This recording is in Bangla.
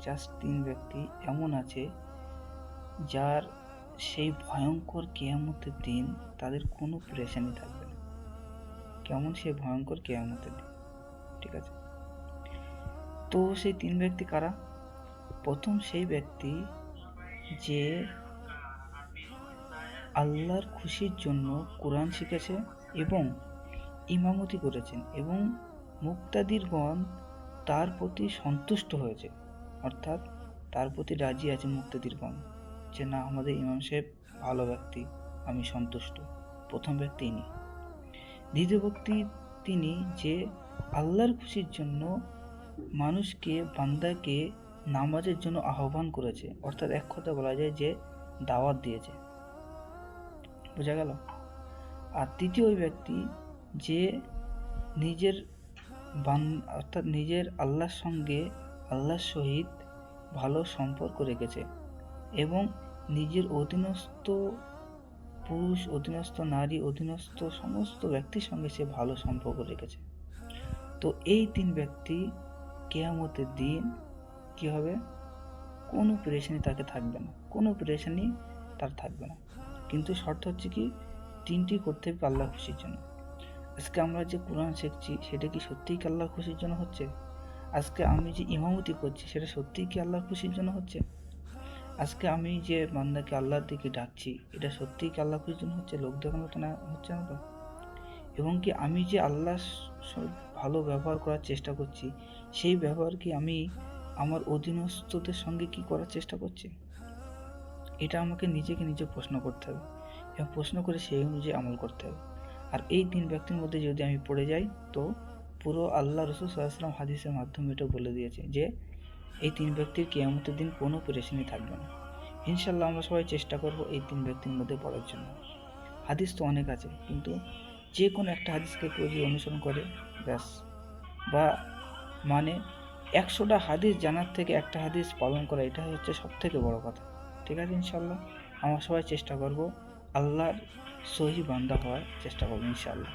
জাস্ট 3 ব্যক্তি এমন আছে যার সেই ভয়ঙ্কর কিয়ামতের দিন তাদের কোনো পেরেশানি থাকবে না। কেমন সেই ভয়ঙ্কর কিয়ামতের দিন, ঠিক আছে? তো সেই 3 ব্যক্তি কারা? প্রথম সেই ব্যক্তি যে আল্লাহর খুশির জন্য কোরআন শিখেছে এবং ইমামতি করেছেন এবং মুক্তাদিরগণ তার প্রতি সন্তুষ্ট হয়েছে, অর্থাৎ তার প্রতি রাজি আছে মুক্তাদিরগণ যে না, আমাদের ইমাম সাহেব ভালো ব্যক্তি, আমি সন্তুষ্ট। প্রথম ব্যক্তি ইনি। দ্বিতীয় ব্যক্তি তিনি যে আল্লাহর খুশির জন্য মানুষকে, বান্দাকে নামাজের জন্য আহ্বান করেছে, অর্থাৎ এক কথা বলা যায় যে দাওয়াত দিয়েছে। বোঝা গেল? আর তৃতীয় ওই ব্যক্তি যে নিজের অর্থাৎ নিজের আল্লাহর সঙ্গে, আল্লাহর সহিত ভালো সম্পর্ক রেখেছে এবং নিজের অধীনস্থ পুরুষ, অধীনস্থ নারী, অধীনস্থ সমস্ত ব্যক্তির সঙ্গে সে ভালো সম্পর্ক রেখেছে। তো এই 3 ব্যক্তি কিয়ামতের দিন কি হবে? কোনো পেরেশানি তাকে থাকবে না, কোনো পেরেশানি তার থাকবে না। কিন্তু শর্ত হচ্ছে কি, 3টি করতে হবে আল্লাহর খুশির জন্য। আজকে আমরা যে কোরআন শিখছি সেটা কি সত্যিই কি আল্লাহর খুশির জন্য হচ্ছে? আজকে আমি যে ইমামতি করছি সেটা সত্যিই কি আল্লাহর খুশির জন্য হচ্ছে? আজকে আমি যে বান্দাকে আল্লাহর দিকে ডাকছি এটা সত্যিই কি আল্লাহর খুশির জন্য হচ্ছে? লোক দেখানো তো না, হচ্ছে না তো? এবং কি আমি যে আল্লাহর ভালো ব্যবহার করার চেষ্টা করছি সেই ব্যবহার কি আমি আমার অধীনস্থদের সঙ্গে কি করার চেষ্টা করছি? এটা আমাকে নিজেকে নিজে প্রশ্ন করতে হবে এবং প্রশ্ন করে সেই অনুযায়ী আমল করতে হবে। আর এই 3 ব্যক্তির মধ্যে যদি আমি পড়ে যাই তো পুরো আল্লাহ রাসূল সাল্লাল্লাহু আলাইহি ওয়াসাল্লাম হাদিসের মাধ্যমে এটা বলে দিয়েছে যে এই 3 ব্যক্তির কিয়ামতের দিন কোনো পেরেশানি থাকবে না। ইনশাআল্লাহ আমরা সবাই চেষ্টা করব এই 3 ব্যক্তির মধ্যে পড়ার জন্য। হাদিস তো অনেক আছে, কিন্তু যে কোনো একটা হাদিসকে কেউ যদি অনুসরণ করে ব্যাস, বা মানে 100টা হাদিস জানার থেকে একটা হাদিস পালন করা, এটাই হচ্ছে সবথেকে বড় কথা। ঠিক আছে? ইনশাআল্লাহ আমরা সবাই চেষ্টা করব আল্লাহর সহি বান্দা হওয়ার চেষ্টা করব ইনশাআল্লাহ।